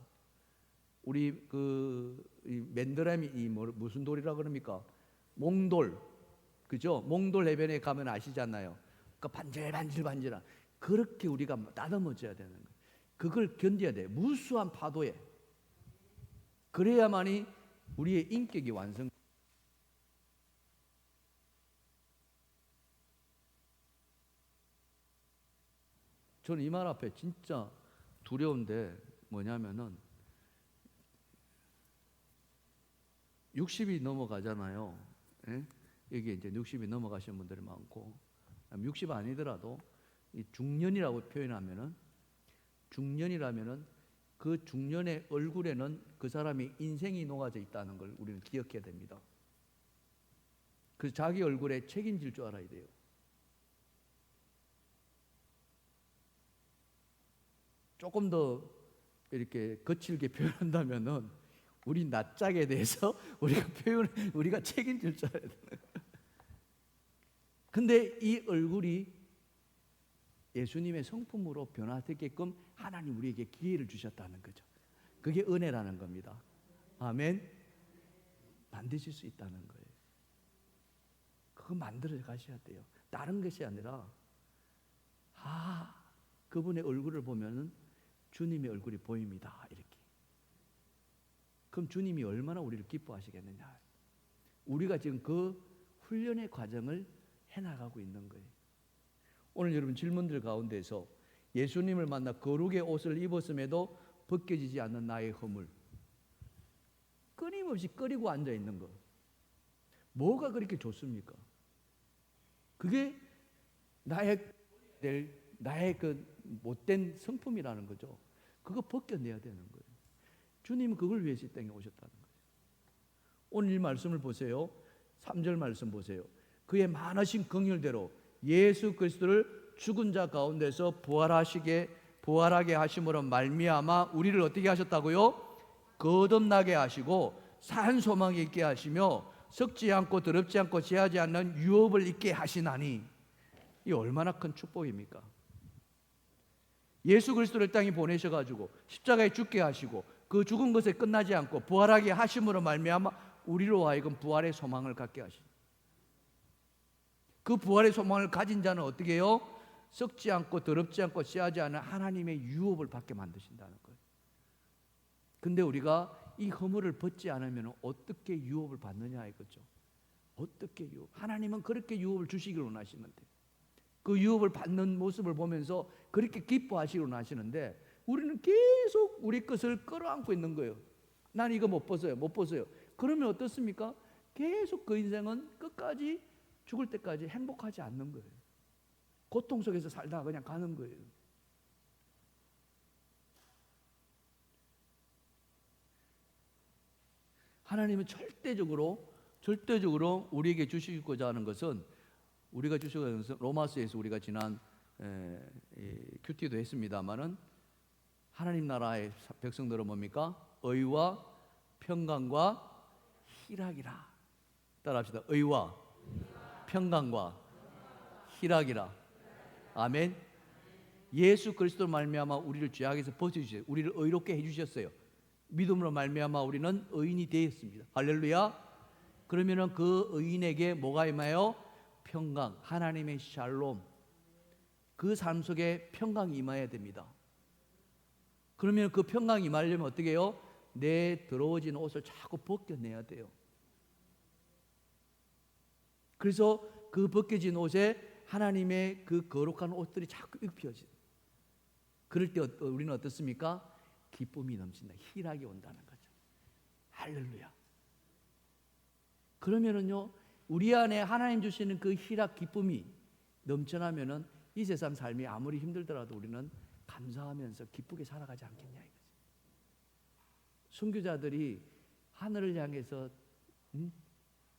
우리 이 맨드라미, 무슨 돌이라 그럽니까? 몽돌, 그죠? 몽돌 해변에 가면 아시잖아요. 그 반질반질한, 그렇게 우리가 다듬어져야 되는 거예요. 그걸 견뎌야 돼. 무수한 파도에. 그래야만이 우리의 인격이 완성. 저는 이 말 앞에 진짜 두려운데 뭐냐면은 60이 넘어가잖아요. 예? 여기 이제 60이 넘어가시는 분들이 많고, 60 아니더라도 이 중년이라고 표현하면은, 중년이라면은 그 중년의 얼굴에는 그 사람이 인생이 녹아져 있다는 걸 우리는 기억해야 됩니다. 그래서 자기 얼굴에 책임질 줄 알아야 돼요. 조금 더 이렇게 거칠게 표현한다면은 우리 낯짝에 대해서 우리가 책임질 줄 알아야 돼요. 근데 이 얼굴이 예수님의 성품으로 변화되게끔 하나님 우리에게 기회를 주셨다는 거죠. 그게 은혜라는 겁니다. 아멘. 만드실 수 있다는 거예요. 그거 만들어 가셔야 돼요. 다른 것이 아니라 그분의 얼굴을 보면은 주님의 얼굴이 보입니다. 이렇게. 그럼 주님이 얼마나 우리를 기뻐하시겠느냐. 우리가 지금 그 훈련의 과정을 해나가고 있는 거예요. 오늘 여러분 질문들 가운데서 예수님을 만나 거룩의 옷을 입었음에도 벗겨지지 않는 나의 허물, 끊임없이 끓이고 앉아 있는 것, 뭐가 그렇게 좋습니까? 그게 나의 그 못된 성품이라는 거죠. 그거 벗겨내야 되는 거예요. 주님은 그걸 위해서 이 땅에 오셨다는 거예요. 오늘 이 말씀을 보세요. 3절 말씀 보세요. 그의 많으신 긍휼대로 예수 그리스도를 죽은 자 가운데서 부활하게 하심으로 말미암아 우리를 어떻게 하셨다고요? 거듭나게 하시고 산 소망이 있게 하시며 썩지 않고 더럽지 않고 재하지 않는 유업을 있게 하시나니, 이 얼마나 큰 축복입니까? 예수 그리스도를 땅에 보내셔가지고 십자가에 죽게 하시고 그 죽은 것에 끝나지 않고 부활하게 하심으로 말미암아 우리로 하여금 부활의 소망을 갖게 하십니다. 그 부활의 소망을 가진 자는 어떻게 해요? 썩지 않고 더럽지 않고 씨하지 않은 하나님의 유업을 받게 만드신다는 거예요. 근데 우리가 이 허물을 벗지 않으면 어떻게 유업을 받느냐 이거죠. 어떻게 유업? 하나님은 그렇게 유업을 주시기를 원하시는데, 그 유업을 받는 모습을 보면서 그렇게 기뻐하시기를 원하시는데 우리는 계속 우리 것을 끌어안고 있는 거예요. 난 이거 못 벗어요. 그러면 어떻습니까? 계속 그 인생은 끝까지 죽을 때까지 행복하지 않는 거예요. 고통 속에서 살다가 그냥 가는 거예요. 하나님은 절대적으로 우리에게 주시고자 하는 것은, 우리가 주시고자 하는 것은, 로마서에서 우리가 지난 큐티도 했습니다마는, 하나님 나라의 백성들은 뭡니까? 의와 평강과 희락이라. 따라합시다. 의와 평강과 희락이라. 아멘. 예수 그리스도로 말미암아 우리를 죄악에서 벗어주셨어요. 우리를 의롭게 해주셨어요. 믿음으로 말미암아 우리는 의인이 되었습니다. 할렐루야. 그러면은 그 의인에게 뭐가 임하여? 평강, 하나님의 샬롬, 그 삶 속에 평강이 임해야 됩니다. 그러면 그 평강이 임하려면 어떻게 해요? 내 더러워진 옷을 자꾸 벗겨내야 돼요. 그래서 그 벗겨진 옷에 하나님의 그 거룩한 옷들이 자꾸 입혀져요. 그럴 때 우리는 어떻습니까? 기쁨이 넘친다. 희락이 온다는 거죠. 할렐루야. 그러면은요, 우리 안에 하나님 주시는 그 희락, 기쁨이 넘쳐나면은 이 세상 삶이 아무리 힘들더라도 우리는 감사하면서 기쁘게 살아가지 않겠냐 이거죠. 선교자들이 하늘을 향해서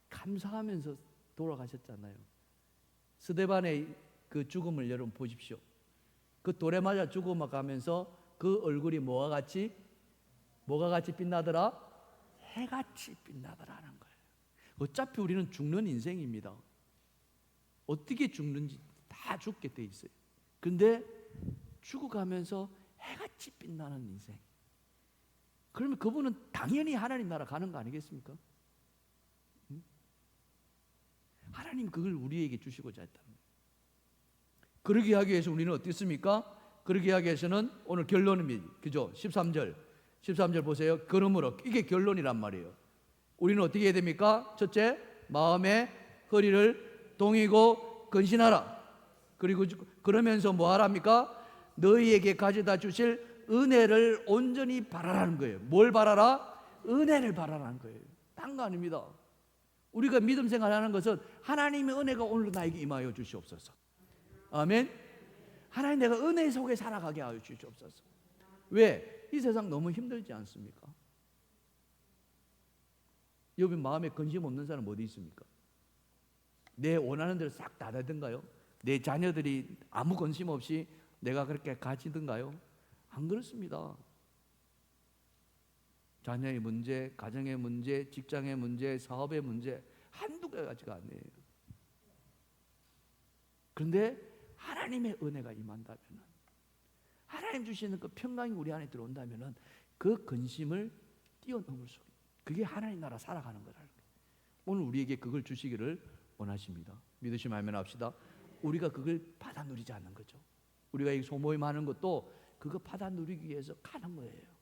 감사하면서 돌아가셨잖아요. 스데반의 그 죽음을 여러분 보십시오. 그 돌에 맞아 죽어가면서 그 얼굴이 뭐가 같이 빛나더라? 해같이 빛나더라는 거예요. 어차피 우리는 죽는 인생입니다. 어떻게 죽는지 다 죽게 돼 있어요. 근데 죽어가면서 해같이 빛나는 인생. 그러면 그분은 당연히 하나님 나라 가는 거 아니겠습니까? 하나님 그걸 우리에게 주시고자 했다는 거예요. 그러게 하기 위해서 우리는 어떻습니까? 그러게 하기 위해서는 오늘 결론입니다. 그죠? 13절 보세요. 그러므로, 이게 결론이란 말이에요. 우리는 어떻게 해야 됩니까? 첫째, 마음의 허리를 동이고 근신하라. 그리고 그러면서 뭐 하랍니까? 너희에게 가져다 주실 은혜를 온전히 바라라는 거예요. 뭘 바라라? 은혜를 바라라는 거예요. 딴 거 아닙니다. 우리가 믿음 생활하는 것은 하나님의 은혜가 오늘 나에게 임하여 주시옵소서. 아멘. 하나님, 내가 은혜 속에 살아가게 하여 주시옵소서. 왜? 이 세상 너무 힘들지 않습니까? 여기 마음에 근심 없는 사람 어디 있습니까? 내 원하는 대로 싹 다 되든가요? 내 자녀들이 아무 근심 없이 내가 그렇게 가지든가요? 안 그렇습니다. 자녀의 문제, 가정의 문제, 직장의 문제, 사업의 문제 한두 가지가 아니에요. 그런데 하나님의 은혜가 임한다면, 하나님 주시는 그 평강이 우리 안에 들어온다면 그 근심을 뛰어넘을 수, 그게 하나님 나라 살아가는 거라는 거예요. 오늘 우리에게 그걸 주시기를 원하십니다. 믿으시면 아멘 합시다. 우리가 그걸 받아 누리지 않는 거죠. 우리가 이 소모임 하는 것도 그거 받아 누리기 위해서 가는 거예요.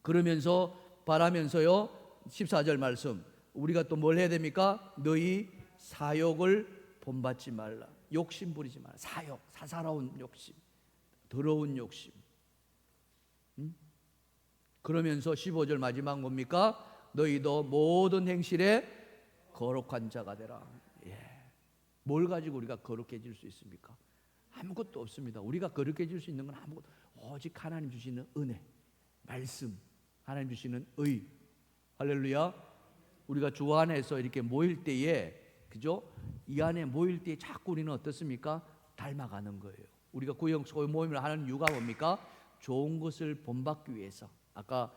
그러면서 바라면서요, 14절 말씀, 우리가 또 뭘 해야 됩니까? 너희 사욕을 본받지 말라. 욕심 부리지 마라. 사욕, 사사로운 욕심, 더러운 욕심. 그러면서 15절 마지막 뭡니까? 너희도 모든 행실에 거룩한 자가 되라. 예. 뭘 가지고 우리가 거룩해질 수 있습니까? 아무것도 없습니다. 우리가 거룩해질 수 있는 건 아무것도, 오직 하나님 주시는 은혜, 말씀, 하나님 주시는 의. 할렐루야. 우리가 주 안에서 이렇게 모일 때에, 그죠? 이 안에 모일 때에 자꾸 우리는 어떻습니까? 닮아가는 거예요. 우리가 구역 모임을 하는 이유가 뭡니까? 좋은 것을 본받기 위해서. 아까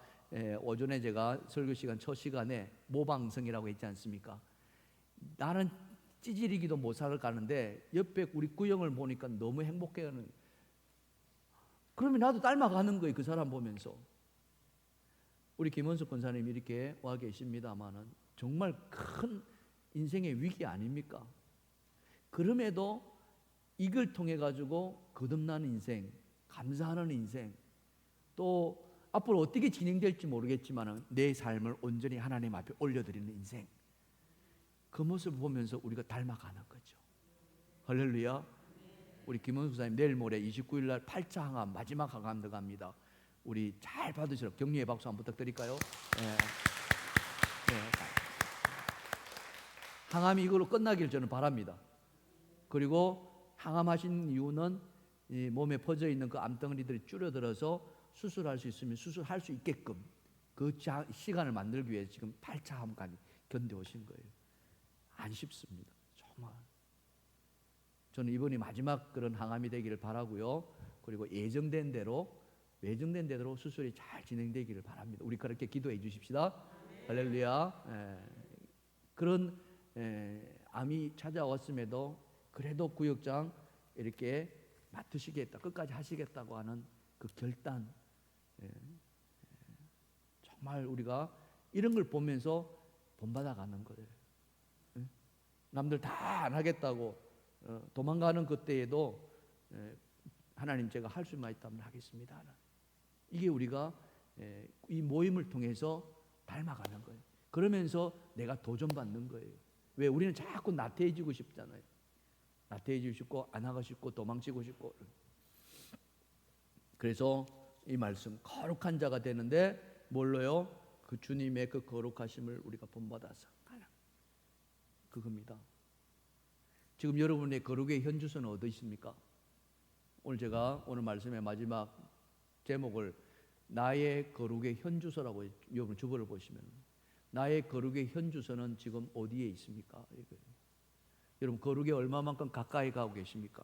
오전에 제가 설교 시간 첫 시간에 모방성이라고 했지 않습니까? 나는 찌질이기도 못 살아가는데 옆에 우리 구역을 보니까 너무 행복해하는. 그러면 나도 닮아가는 거예요. 그 사람 보면서. 우리 김원숙 권사님이 이렇게 와 계십니다마는 정말 큰 인생의 위기 아닙니까? 그럼에도 이걸 통해 가지고 거듭나는 인생, 감사하는 인생, 또 앞으로 어떻게 진행될지 모르겠지만 내 삶을 온전히 하나님 앞에 올려드리는 인생, 그 모습을 보면서 우리가 닮아가는 거죠. 할렐루야. 우리 김원수 사님 내일 모레 29일 날 8차 항암, 마지막 항암 들어갑니다. 우리 잘 받으시라고 격려의 박수 한번 부탁드릴까요? 네. 네. 항암이 이걸로 끝나길 저는 바랍니다. 그리고 항암하신 이유는 이 몸에 퍼져 있는 그 암덩어리들이 줄어들어서 수술할 수 있으면 수술할 수 있게끔 그 시간을 만들기 위해 지금 8차 항암까지 견뎌오신 거예요. 안 쉽습니다. 정말. 저는 이번이 마지막 그런 항암이 되기를 바라고요. 그리고 예정된 대로 수술이 잘 진행되기를 바랍니다. 우리 그렇게 기도해 주십시다. 할렐루야. 그런 암이 찾아왔음에도 그래도 구역장 이렇게 맡으시겠다, 끝까지 하시겠다고 하는 그 결단, 정말 우리가 이런 걸 보면서 본받아 가는 거예요. 남들 다 안 하겠다고 도망가는 그때에도 하나님 제가 할 수만 있다면 하겠습니다. 이게 우리가 이 모임을 통해서 닮아가는 거예요. 그러면서 내가 도전받는 거예요. 왜 우리는 자꾸 나태해지고 싶잖아요. 나태해지고 싶고 안 하고 싶고 도망치고 싶고. 그래서 이 말씀 거룩한 자가 되는데 뭘로요? 그 주님의 그 거룩하심을 우리가 본받아서 가는 그겁니다. 지금 여러분의 거룩의 현주소는 어디 있습니까? 오늘 제가 오늘 말씀의 마지막 제목을 나의 거룩의 현주소라고, 여러분 주보를 보시면 나의 거룩의 현주소는 지금 어디에 있습니까? 여러분 거룩에 얼마만큼 가까이 가고 계십니까?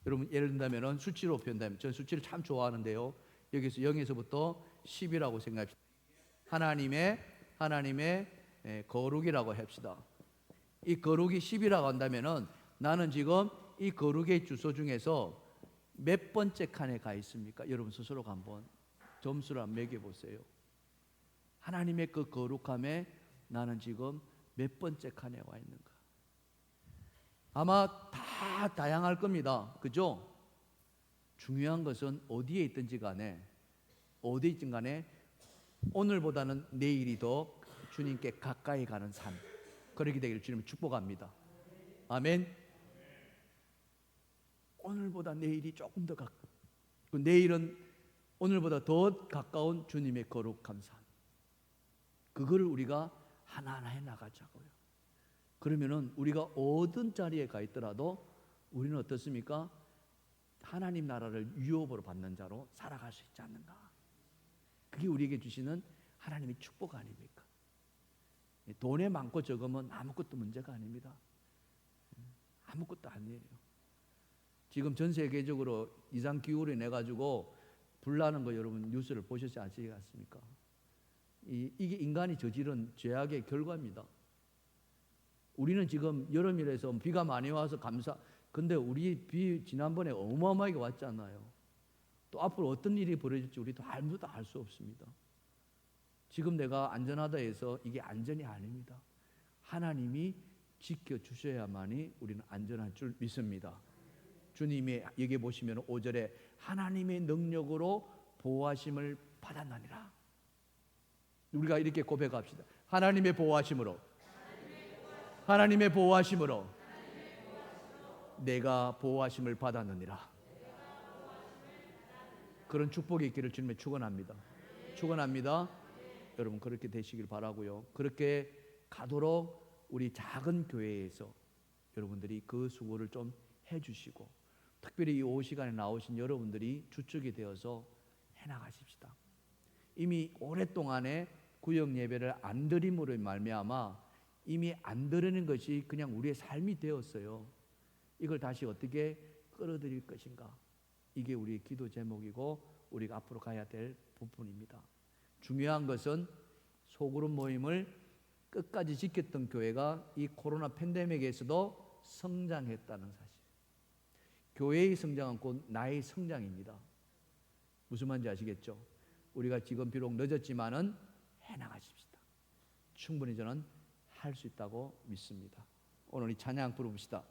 여러분 예를 든다면 수치로 표현하면, 저는 수치를 참 좋아하는데요. 여기서 0에서부터 10이라고 생각합시다. 하나님의 거룩이라고 합시다. 이 거룩이 10이라고 한다면은 나는 지금 이 거룩의 주소 중에서 몇 번째 칸에 가 있습니까? 여러분 스스로가 한번 점수를 한번 매겨보세요. 하나님의 그 거룩함에 나는 지금 몇 번째 칸에 와 있는가? 아마 다 다양할 겁니다. 그죠? 중요한 것은 어디에 있든지 간에 오늘보다는 내일이 더 주님께 가까이 가는 삶, 그러게 되기를 주님 축복합니다. 아멘. 오늘보다 내일이 조금 더 가까워. 내일은 오늘보다 더 가까운 주님의 거룩한 삶. 그거를 우리가 하나하나 해 나가자고요. 그러면은 우리가 어떤 자리에 가 있더라도 우리는 어떻습니까? 하나님 나라를 유업으로 받는 자로 살아갈 수 있지 않는가? 그게 우리에게 주시는 하나님의 축복 아닙니까? 돈에 많고 적으면 아무것도 문제가 아닙니다. 아무것도 아니에요. 지금 전 세계적으로 이상 기후로 인해 가지고 불나는 거 여러분 뉴스를 보셨지 않습니까? 이게 인간이 저지른 죄악의 결과입니다. 우리는 지금 여름이라서 비가 많이 와서 근데 우리 비 지난번에 어마어마하게 왔잖아요. 또 앞으로 어떤 일이 벌어질지 우리도 아무도 알 수 없습니다. 지금 내가 안전하다 해서 이게 안전이 아닙니다. 하나님이 지켜주셔야만이 우리는 안전할 줄 믿습니다. 주님이 여기 보시면 5절에 하나님의 능력으로 보호하심을 받았나니라. 우리가 이렇게 고백합시다. 하나님의 보호하심으로 내가 보호하심을 받았느니라. 그런 축복이 있기를 주님의 축원합니다. 여러분 그렇게 되시길 바라고요. 그렇게 가도록 우리 작은 교회에서 여러분들이 그 수고를 좀 해주시고, 특별히 이 오후 시간에 나오신 여러분들이 주축이 되어서 해나가십시다. 이미 오랫동안에 구역 예배를 안 드림으로 말미암아 이미 안 드리는 것이 그냥 우리의 삶이 되었어요. 이걸 다시 어떻게 끌어들일 것인가? 이게 우리의 기도 제목이고 우리가 앞으로 가야 될 부분입니다. 중요한 것은 소그룹 모임을 끝까지 지켰던 교회가 이 코로나 팬데믹에서도 성장했다는 사실. 교회의 성장은 곧 나의 성장입니다. 무슨 말인지 아시겠죠? 우리가 지금 비록 늦었지만은 해나가십시다. 충분히 저는 할 수 있다고 믿습니다. 오늘 이 찬양 부릅시다.